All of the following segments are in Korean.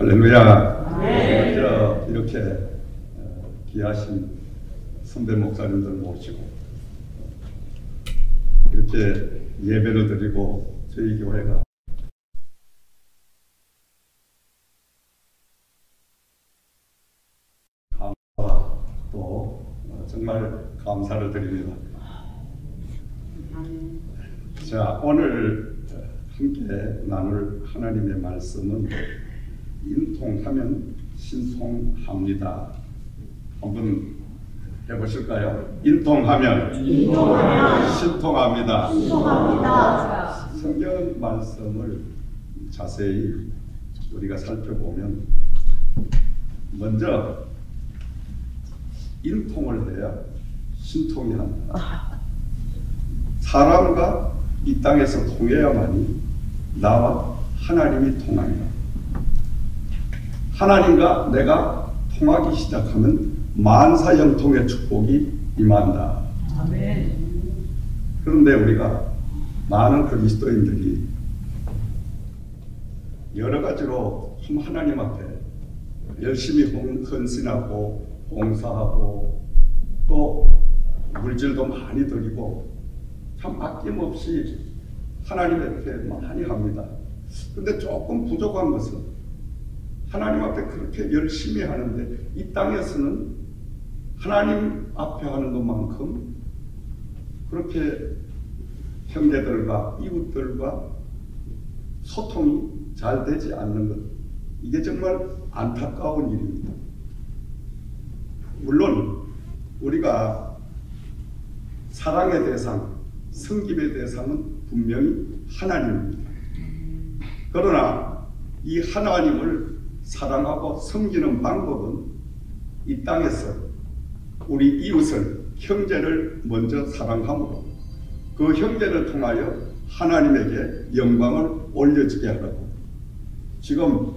할렐루야. 먼저 이렇게 귀하신 선배 목사님들 모시고 이렇게 예배를 드리고 저희 교회가 감사와 또 정말 감사를 드립니다. 자, 오늘 함께 나눌 하나님의 말씀은 인통하면 신통합니다. 한번 해보실까요? 인통하면 신통합니다. 성경 말씀을 자세히 우리가 살펴보면 먼저 인통을 해야 신통이 합니다. 사람과 이 땅에서 통해야만이 나와 하나님이 통합니다. 하나님과 내가 통하기 시작하면 만사형통의 축복이 임한다. 아멘. 그런데 우리가 많은 그리스도인들이 여러 가지로 하나님 앞에 열심히 헌신하고 봉사하고 또 물질도 많이 드리고 참 아낌없이 하나님 앞에 많이 합니다. 그런데 조금 부족한 것은 하나님 앞에 그렇게 열심히 하는데 이 땅에서는 하나님 앞에 하는 것만큼 그렇게 형제들과 이웃들과 소통이 잘 되지 않는 것, 이게 정말 안타까운 일입니다. 물론 우리가 사랑의 대상, 섬김의 대상은 분명히 하나님입니다. 그러나 이 하나님을 사랑하고 섬기는 방법은 이 땅에서 우리 이웃을, 형제를 먼저 사랑함으로 그 형제를 통하여 하나님에게 영광을 올려주게 하라고 지금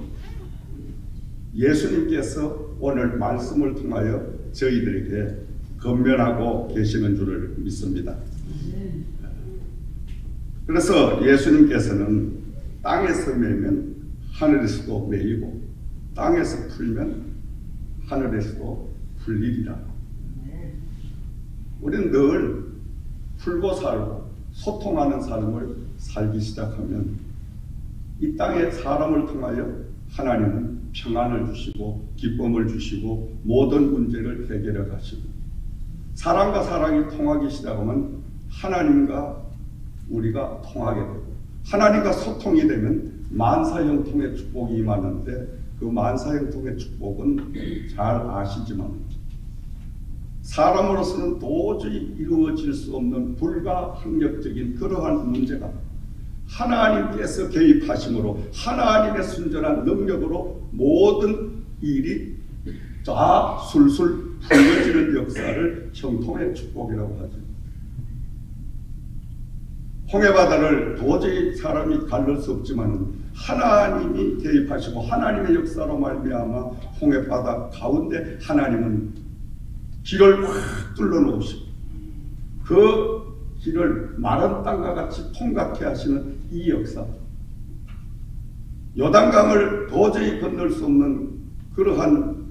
예수님께서 오늘 말씀을 통하여 저희들에게 권면하고 계시는 줄을 믿습니다. 그래서 예수님께서는 땅에서 매면 하늘에서도 매이고 땅에서 풀면 하늘에서도 풀리리라. 우리는 늘 풀고 살고 소통하는 삶을 살기 시작하면 이 땅의 사람을 통하여 하나님은 평안을 주시고 기쁨을 주시고 모든 문제를 해결해 가시고 사람과 사람이 통하기 시작하면 하나님과 우리가 통하게 되고 하나님과 소통이 되면 만사형통의 축복이 임하는데 그 만사형통의 축복은 잘 아시지만 사람으로서는 도저히 이루어질 수 없는 불가항력적인 그러한 문제가 하나님께서 개입하심으로 하나님의 순전한 능력으로 모든 일이 다 술술 풀려지는 역사를 형통의 축복이라고 하죠. 홍해바다를 도저히 사람이 가를 수 없지만 하나님이 개입하시고 하나님의 역사로 말미암아 홍해바다 가운데 하나님은 길을 확 뚫어놓으시고 그 길을 마른 땅과 같이 통각해 하시는 이 역사, 요단강을 도저히 건널 수 없는 그러한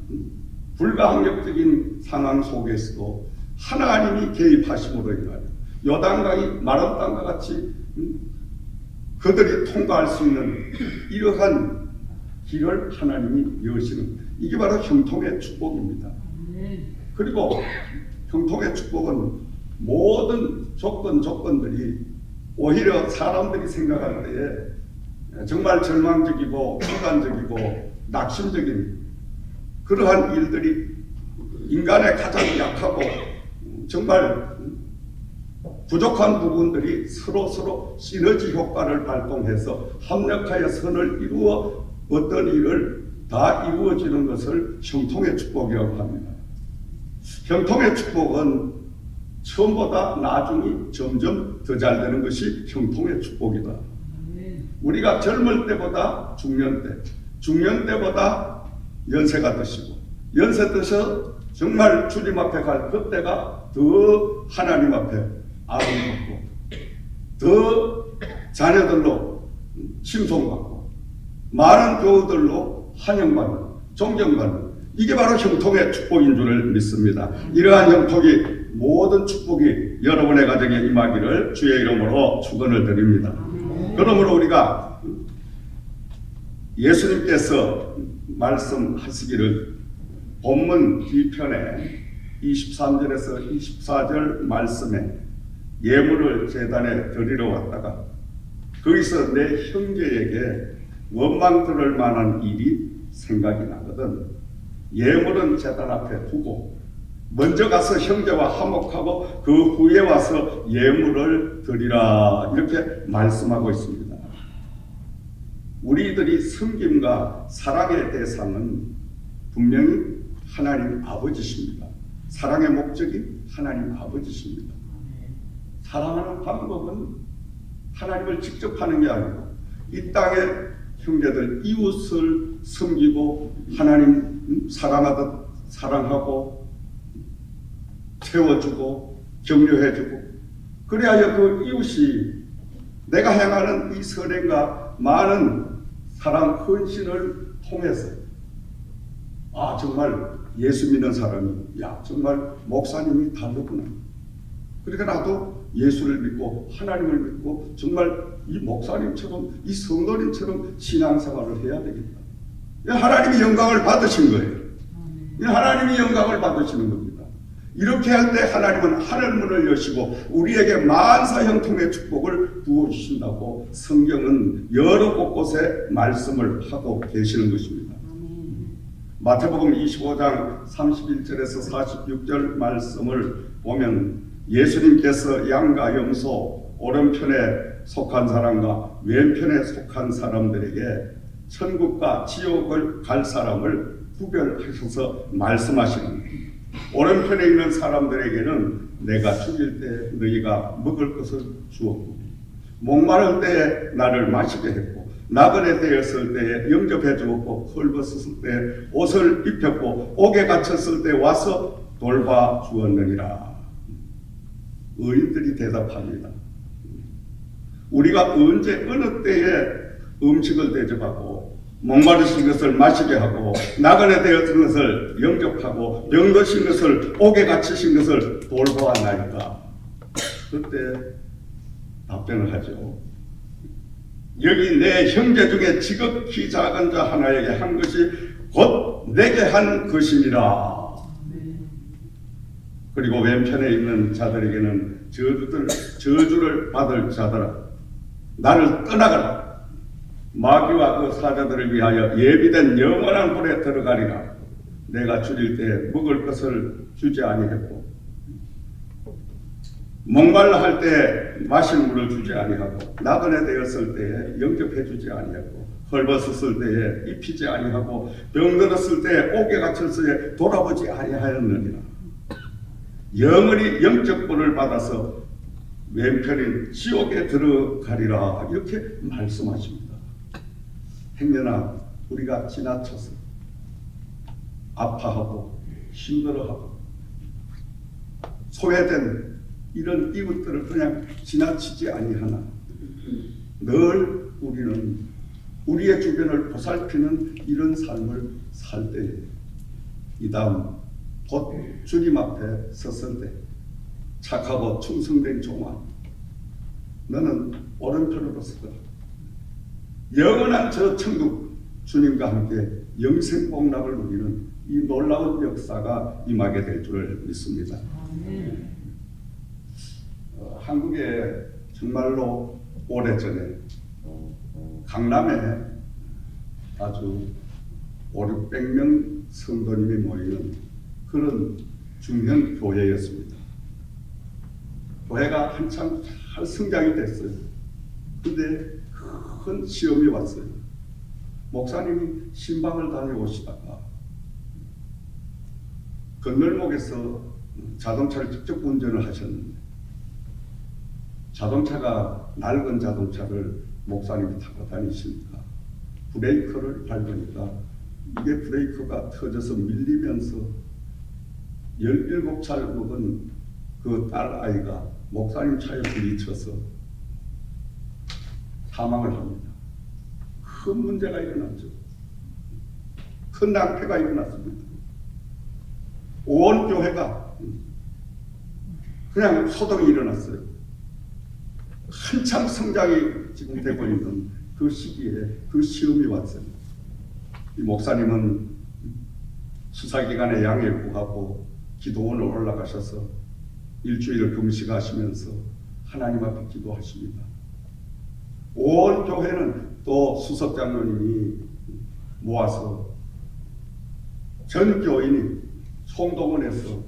불가항력적인 상황 속에서도 하나님이 개입하심으로 인하여 요단강이 마른 땅과 같이 그들이 통과할 수 있는 이러한 길을 하나님이 여시는, 이게 바로 형통의 축복입니다. 그리고 형통의 축복은 모든 조건들이 오히려 사람들이 생각할 때에 정말 절망적이고 비관적이고 낙심적인 그러한 일들이 인간의 가장 약하고 정말 부족한 부분들이 서로 시너지 효과를 발동해서 합력하여 선을 이루어 어떤 일을 다 이루어지는 것을 형통의 축복이라고 합니다. 형통의 축복은 처음보다 나중이 점점 더 잘 되는 것이 형통의 축복이다. 우리가 젊을 때보다 중년 때, 중년 때보다 연세가 드시고 연세 드셔 정말 주님 앞에 갈 그때가 더 하나님 앞에 아름답고 더 자녀들로 칭송받고 많은 교우들로 환영받는, 존경받는, 이게 바로 형통의 축복인 줄을 믿습니다. 이러한 형통이, 모든 축복이 여러분의 가정에 임하기를 주의 이름으로 축원을 드립니다. 그러므로 우리가 예수님께서 말씀하시기를 본문 뒤편에 23절에서 24절 말씀에 예물을 제단에 드리러 왔다가 거기서 내 형제에게 원망 들을 만한 일이 생각이 나거든 예물은 제단 앞에 두고 먼저 가서 형제와 화목하고 그 후에 와서 예물을 드리라 이렇게 말씀하고 있습니다. 우리들이 섬김과 사랑의 대상은 분명히 하나님 아버지십니다. 사랑의 목적이 하나님 아버지십니다. 사랑하는 방법은 하나님을 직접 하는 게 아니고 이 땅의 형제들 이웃을 섬기고 하나님 사랑하듯 사랑하고 채워주고 격려해주고 그래야 그 이웃이 내가 행하는 이 선행과 많은 사랑 헌신을 통해서 아 정말 예수 믿는 사람이 야 정말 목사님이 다르구나. 그러니까 나도 예수를 믿고 하나님을 믿고 정말 이 목사님처럼 이 성도님처럼 신앙생활을 해야 되겠다. 하나님이 영광을 받으신 거예요. 하나님이 영광을 받으시는 겁니다. 이렇게 할 때 하나님은 하늘문을 여시고 우리에게 만사 형통의 축복을 부어주신다고 성경은 여러 곳곳에 말씀을 하고 계시는 것입니다. 마태복음 25장 31절에서 46절 말씀을 보면 예수님께서 양과 염소 오른편에 속한 사람과 왼편에 속한 사람들에게 천국과 지옥을 갈 사람을 구별하셔서 말씀하시는 거예요. 오른편에 있는 사람들에게는 내가 죽일 때 너희가 먹을 것을 주었고 목마를 때에 나를 마시게 했고 나그네 되었을 때에 영접해 주었고 헐벗었을 때 옷을 입혔고 옥에 갇혔을 때 와서 돌봐 주었느니라. 의인들이 대답합니다. 우리가 언제 어느 때에 음식을 대접하고 목마르신 것을 마시게 하고 나그네 되었던 것을 영접하고 병드신 것을 옥에 갇히신 것을 돌보았나이까. 그때 답변을 하죠. 여기 내 형제 중에 지극히 작은 자 하나에게 한 것이 곧 내게 한 것이니라. 그리고 왼편에 있는 자들에게는 저주를 받을 자들아 나를 떠나가라. 마귀와 그 사자들을 위하여 예비된 영원한 불에 들어가리라. 내가 줄일 때 먹을 것을 주지 아니했고 목말라 할 때 마실 물을 주지 아니하고 나그네 되었을 때에 영접해 주지 아니하고 헐벗었을 때에 입히지 아니하고 병들었을 때 옥에 갇혔을 때 돌아보지 아니하였느니라. 영원히 영적권을 받아서 왼편인 지옥에 들어가리라 이렇게 말씀하십니다. 행여나 우리가 지나쳐서 아파하고 힘들어하고 소외된 이런 이웃들을 그냥 지나치지 아니하나 늘 우리는 우리의 주변을 보살피는 이런 삶을 살 때에 이 다음 곧 주님 앞에 섰을 때 착하고 충성된 종아 너는 오른편으로 서거라. 영원한 저 천국 주님과 함께 영생복락을 누리는 이 놀라운 역사가 임하게 될 줄을 믿습니다. 한국에 정말로 오래전에 강남에 아주 500~600명 성도님이 모이는 그런 중형 교회였습니다. 교회가 한참 잘 성장이 됐어요. 근데 큰 시험이 왔어요. 목사님이 신방을 다녀오시다가 건널목에서 자동차를 직접 운전을 하셨는데 자동차가 낡은 자동차를 목사님이 타고 다니시니까 브레이크를 밟으니까 이게 브레이크가 터져서 밀리면서 17살 먹은 그 딸아이가 목사님 차에 부딪혀서 사망을 합니다. 큰 문제가 일어났죠. 큰 낭패가 일어났습니다. 온 교회가 그냥 소동이 일어났어요. 한참 성장이 지금 되고 있는 그 시기에 그 시험이 왔어요. 이 목사님은 수사기관에 양해 구하고 기도원을 올라가셔서 일주일을 금식하시면서 하나님 앞에 기도하십니다. 온 교회는 또 수석장로님이 모아서 전 교인이 송동원에서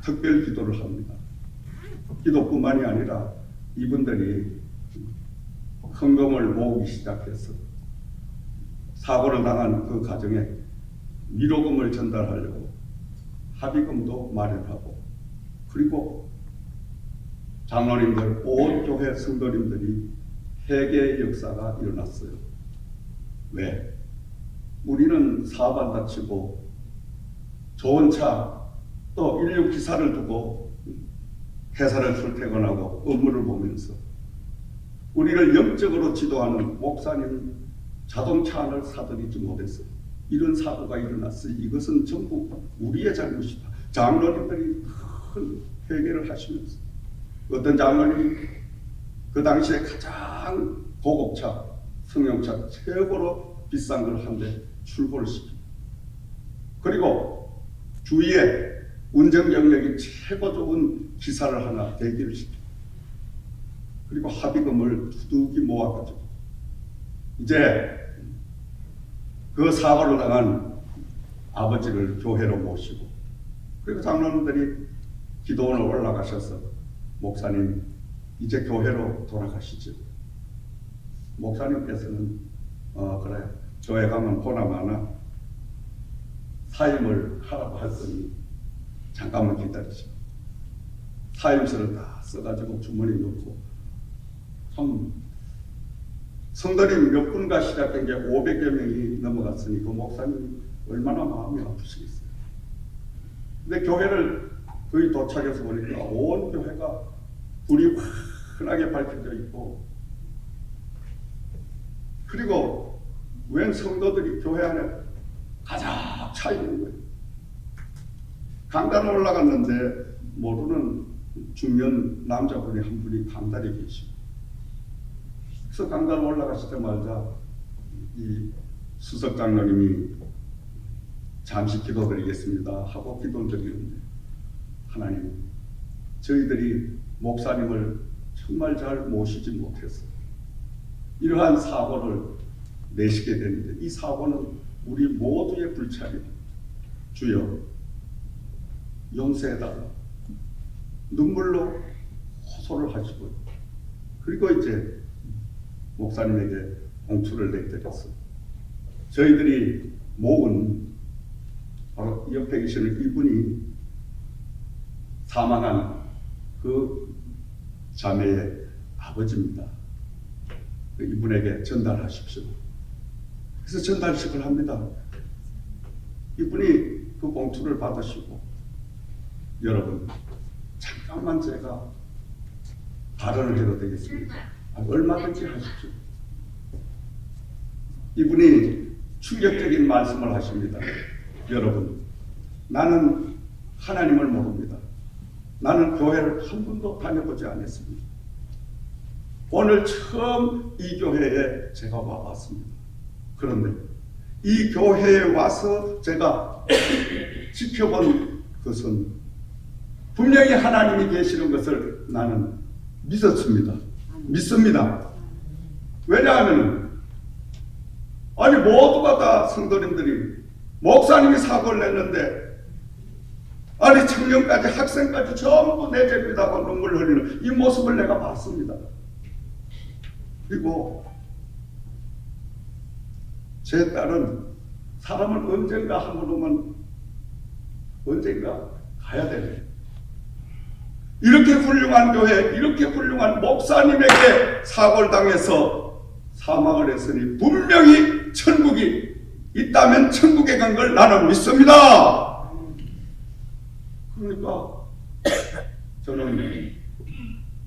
특별 기도를 합니다. 기도뿐만이 아니라 이분들이 헌금을 모으기 시작해서 사고를 당한 그 가정에 위로금을 전달하려고 합의금도 마련하고, 그리고 장로님들, 온 교회 성도님들이 회개의 역사가 일어났어요. 왜? 우리는 사업 안 다치고 좋은 차, 또 인력 기사를 두고 회사를 출퇴근하고 업무를 보면서 우리를 영적으로 지도하는 목사님 자동차 하나를 사들이지 못했어요. 이런 사고가 일어났어요. 이것은 전부 우리의 잘못이다. 장로님들이 큰 회개를 하시면서, 어떤 장로님이 그 당시에 가장 고급차, 승용차 최고로 비싼 걸 한 대 출고를 시킵니다. 그리고 주위에 운전 경력이 최고 좋은 기사를 하나 대기를 시킵니다. 그리고 합의금을 두둑이 모아가지고 이제 그 사고를 당한 아버지를 교회로 모시고, 그리고 장로님들이 기도원을 올라가셔서 목사님 이제 교회로 돌아가시죠. 목사님께서는 그래, 교회 가면 보나마나 사임을 하라고 했더니 잠깐만 기다리시오. 사임서를 다 써가지고 주머니에 넣고, 참 성도님 몇 분가 시작된 게 500여 명이 넘어갔으니 그 목사님이 얼마나 마음이 아프시겠어요. 근데 교회를 거의 도착해서 보니까 온 교회가 불이 환하게 밝혀져 있고, 그리고 웬 성도들이 교회 안에 가득 차 있는 거예요. 강단 올라갔는데 모르는 중년 남자분이 한 분이 강단에 계시고, 그래서 강단 올라가시자마자 이 수석장로님이 잠시 기도드리겠습니다 하고 기도를 드리는데, 하나님, 저희들이 목사님을 정말 잘 모시지 못해서 이러한 사고를 내시게 되는데, 이 사고는 우리 모두의 불찰입니다. 주여 용서해달라. 눈물로 호소를 하시고, 그리고 이제 목사님에게 봉투를 내드렸어요. 저희들이 모은 바로 옆에 계시는 이분이 사망한 그 자매의 아버지입니다. 이분에게 전달하십시오. 그래서 전달식을 합니다. 이분이 그 봉투를 받으시고, 여러분 잠깐만 제가 발언을 해도 되겠습니다. 얼마든지 하십시오. 이분이 충격적인 말씀을 하십니다. 여러분, 나는 하나님을 모릅니다. 나는 교회를 한 번도 다녀보지 않았습니다. 오늘 처음 이 교회에 제가 와봤습니다. 그런데 이 교회에 와서 제가 지켜본 것은 분명히 하나님이 계시는 것을 나는 믿습니다. 왜냐하면 아니 모두가 다 성도님들이 목사님이 사고를 냈는데, 아니 청년까지 학생까지 전부 내 죄입니다고 눈물을 흘리는 이 모습을 내가 봤습니다. 그리고 제 딸은 사람은 언젠가 한 번 오면 언젠가 가야 되네. 이렇게 훌륭한 교회, 이렇게 훌륭한 목사님에게 사고를 당해서 사망을 했으니 분명히 천국이 있다면 천국에 간 걸 나는 믿습니다. 그러니까 저는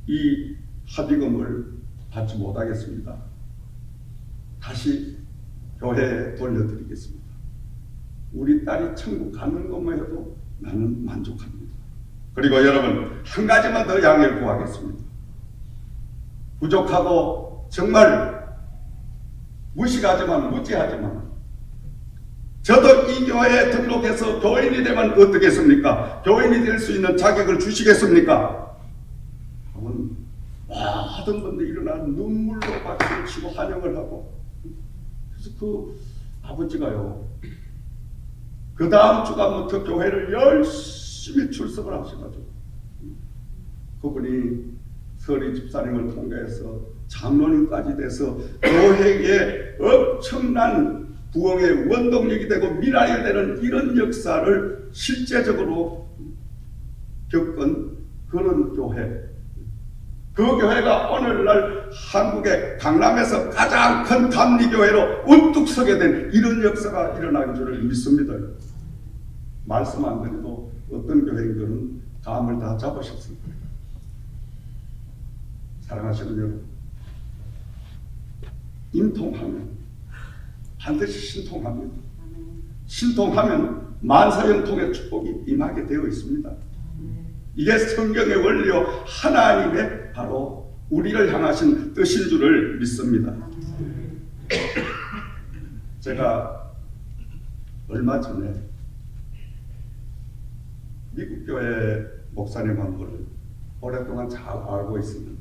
이 합의금을 받지 못하겠습니다. 다시 교회에 돌려드리겠습니다. 우리 딸이 천국 가는 것만 해도 나는 만족합니다. 그리고 여러분, 한 가지만 더 양해를 구하겠습니다. 부족하고 정말 무식하지만 무지하지만 저도 이 교회에 등록해서 교인이 되면 어떻겠습니까? 교인이 될 수 있는 자격을 주시겠습니까? 하면 모든 분들이 일어나 눈물로 박수를 치고 환영을 하고, 그래서 그 아버지가요, 그 다음 주간부터 교회를 열심히 출석을 하셔가지고 그분이 서리 집사님을 통해서 장로님까지 돼서 교회에 엄청난 부흥의 원동력이 되고 미랄이 되는 이런 역사를 실제적으로 겪은 그런 교회, 그 교회가 오늘날 한국의 강남에서 가장 큰 감리교회로 우뚝 서게 된 이런 역사가 일어나는 줄을 믿습니다. 말씀 안 드려도 어떤 교회인들은 감을 다 잡으셨을 거예요. 사랑하시는 여러분, 인통하면 반드시 신통합니다. 신통하면 만사형통의 축복이 임하게 되어 있습니다. 이게 성경의 원리요, 하나님의 바로 우리를 향하신 뜻인 줄을 믿습니다. 제가 얼마 전에 미국 교회 목사님 한 분을 오랫동안 잘 알고 있었는데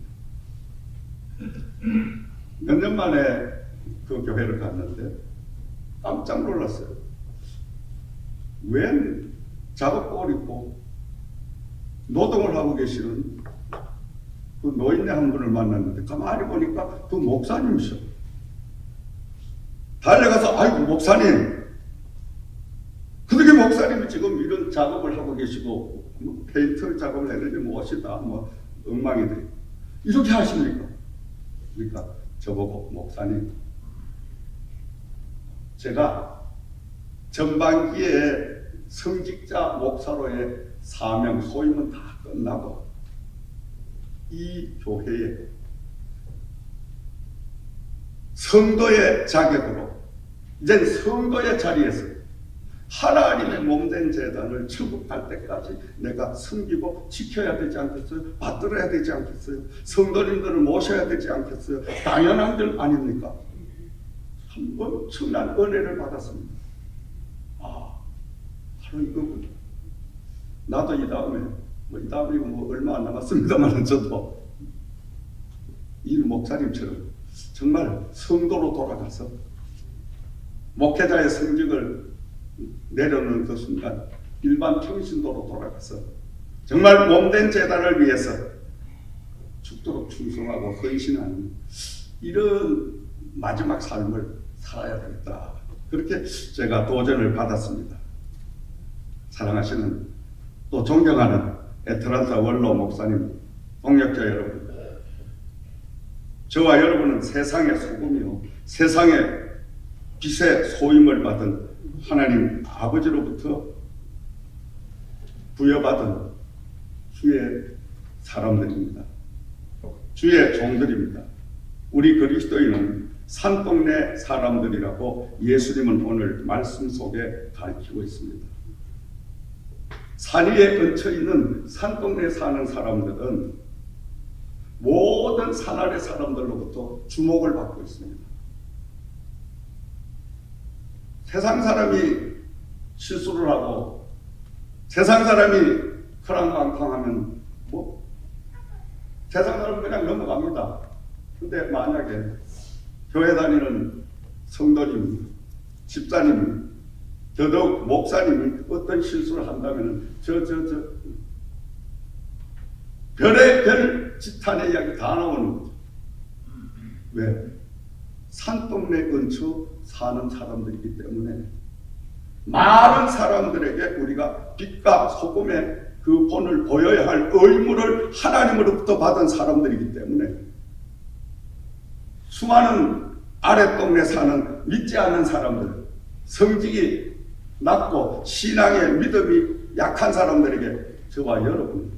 몇 년 만에 그 교회를 갔는데 깜짝 놀랐어요. 웬 작업복을 입고 노동을 하고 계시는 그 노인네 한 분을 만났는데 가만히 보니까 그 목사님이셔. 달려가서 아이고 목사님, 그렇게 목사님이 지금 이런 작업을 하고 계시고 페인트 작업을 했는데 무엇이다 뭐 엉망이 돼 이렇게 하십니까? 그러니까 저보고 목사님, 제가 전반기에 성직자 목사로의 사명 소임은 다 끝나고 이 교회에 성도의 자격으로 이제 성도의 자리에서 하나님의 몸된 재단을 천국 갈 때까지 내가 섬기고 지켜야 되지 않겠어요? 받들어야 되지 않겠어요? 성도님들을 모셔야 되지 않겠어요? 당연한 일 아닙니까? 참 엄청난 은혜를 받았습니다. 아, 바로 이거군요. 나도 이 다음에 이 다음이고 뭐 얼마 안 남았습니다만 저도 이 목사님처럼 정말 성도로 돌아가서 목회자의 성직을 내려놓는 그 순간 일반 평신도로 돌아가서 정말 몸된 재단을 위해서 죽도록 충성하고 헌신하는 이런 마지막 삶을 살아야 되겠다. 그렇게 제가 도전을 받았습니다. 사랑하시는 또 존경하는 애틀란타 원로 목사님, 동역자 여러분, 저와 여러분은 세상의 소금이요, 세상의 빛의 소임을 받은 하나님 아버지로부터 부여받은 주의 사람들입니다. 주의 종들입니다. 우리 그리스도인은 산동네 사람들이라고 예수님은 오늘 말씀 속에 가르치고 있습니다. 산 위에 얹혀 있는 산동네에 사는 사람들은 모든 산 아래 사람들로부터 주목을 받고 있습니다. 세상 사람이 실수를 하고 세상 사람이 크랑방탕하면 뭐 세상 사람은 그냥 넘어갑니다. 근데 만약에 교회 다니는 성도님, 집사님, 더더욱 목사님이 어떤 실수를 한다면 별의 지탄의 이야기 다 나오는 거죠. 왜? 산동네 근처 사는 사람들이기 때문에 많은 사람들에게 우리가 빛과 소금의 그 본을 보여야 할 의무를 하나님으로부터 받은 사람들이기 때문에 수많은 아랫동네 사는 믿지 않는 사람들, 성직이 낮고 신앙의 믿음이 약한 사람들에게 저와 여러분,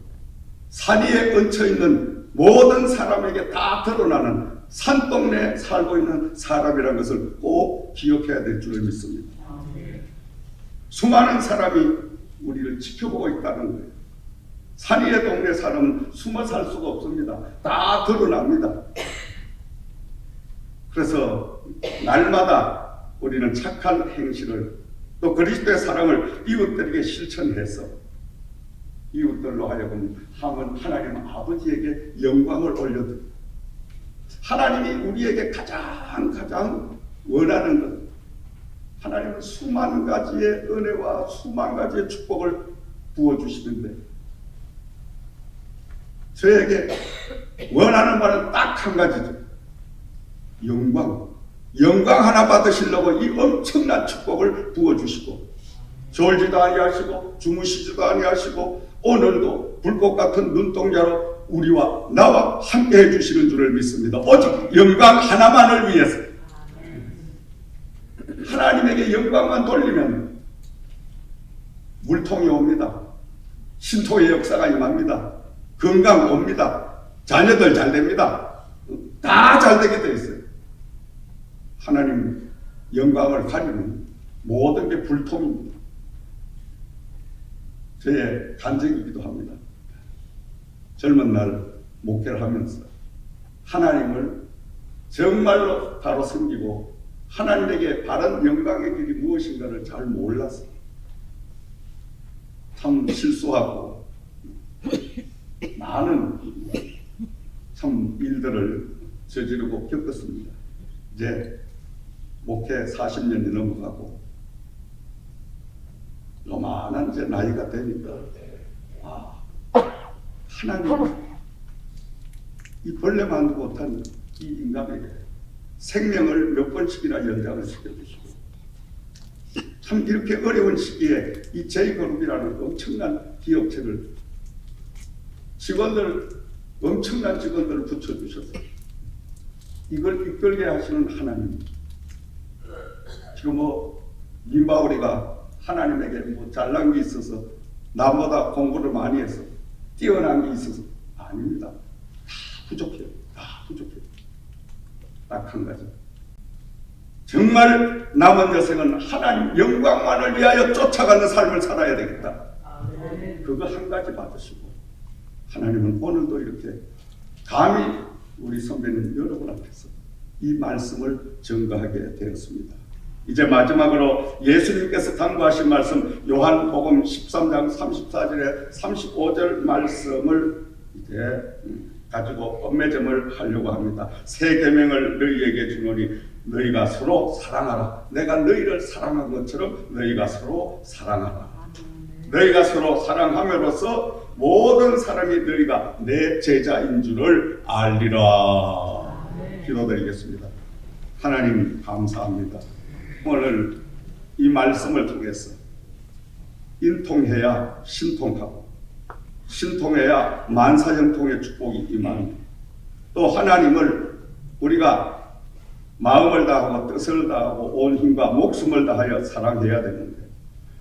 산 위에 얹혀 있는 모든 사람에게 다 드러나는 산동네에 살고 있는 사람이라는 것을 꼭 기억해야 될 줄 믿습니다. 수많은 사람이 우리를 지켜보고 있다는 거예요. 산 위의 동네 사람은 숨어 살 수가 없습니다. 다 드러납니다. 그래서 날마다 우리는 착한 행실을 또 그리스도의 사랑을 이웃들에게 실천해서 이웃들로 하여금 하나님 아버지에게 영광을 올려드립니다. 하나님이 우리에게 가장 원하는 것, 하나님은 수만 가지의 은혜와 수만 가지의 축복을 부어주시는데 저에게 원하는 바는 딱 한 가지죠. 영광 하나 받으시려고 이 엄청난 축복을 부어주시고 졸지도 아니하시고 주무시지도 아니하시고 오늘도 불꽃 같은 눈동자로 우리와 나와 함께 해주시는 줄을 믿습니다. 오직 영광 하나만을 위해서. 하나님에게 영광만 돌리면 물통이 옵니다. 신통의 역사가 임합니다. 건강 옵니다. 자녀들 잘 됩니다. 다 잘 되게 되어 있어요. 하나님 영광을 가리는 모든 게 불통입니다. 저의 간증이기도 합니다. 젊은 날 목회를 하면서 하나님을 정말로 바로 섬기고 하나님에게 바른 영광의 길이 무엇인가를 잘 몰라서 참 실수하고 많은 참 일들을 저지르고 겪었습니다. 이제 목회 40년이 넘어가고 요만한 이제 나이가 되니까 하나님 이 벌레 만도 못한 이 인간에게 생명을 몇 번씩이나 연장을 시켜주시고 참 이렇게 어려운 시기에 이 J그룹이라는 엄청난 기업체를 엄청난 직원들을 붙여주셔서 이걸 이끌게 하시는 하나님. 지금 민바오리가 하나님에게 잘난 게 있어서 나보다 공부를 많이 해서 뛰어난 게 있어서 아닙니다. 다 부족해요. 딱 한 가지. 정말 남은 여생은 하나님 영광만을 위하여 쫓아가는 삶을 살아야 되겠다. 그거 한 가지 받으시고 하나님은 오늘도 이렇게 감히 우리 선배님 여러분 앞에서 이 말씀을 전가하게 되었습니다. 이제 마지막으로 예수님께서 강구하신 말씀 요한복음 13장 34절에 35절 말씀을 이제 가지고 엄매점을 하려고 합니다. 새 계명을 너희에게 주노니 너희가 서로 사랑하라. 내가 너희를 사랑한 것처럼 너희가 서로 사랑하라. 너희가 서로 사랑함으로써 모든 사람이 너희가 내 제자인 줄을 알리라. 기도드리겠습니다. 하나님 감사합니다. 오늘 이 말씀을 통해서 인통해야 신통하고 신통해야 만사형통의 축복이 임합니다. 또 하나님을 우리가 마음을 다하고 뜻을 다하고 온 힘과 목숨을 다하여 사랑해야 되는데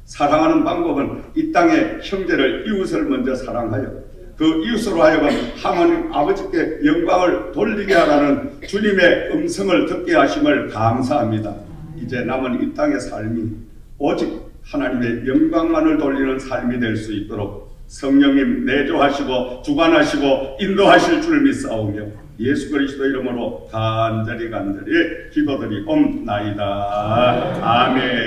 사랑하는 방법은 이 땅의 형제를 이웃을 먼저 사랑하여 그 이웃으로 하여금 하나님 아버지께 영광을 돌리게 하라는 주님의 음성을 듣게 하심을 감사합니다. 이제 남은 이 땅의 삶이 오직 하나님의 영광만을 돌리는 삶이 될 수 있도록 성령님 내조하시고 주관하시고 인도하실 줄 믿사오며 예수 그리스도 이름으로 간절히 기도드리옵나이다. 아멘.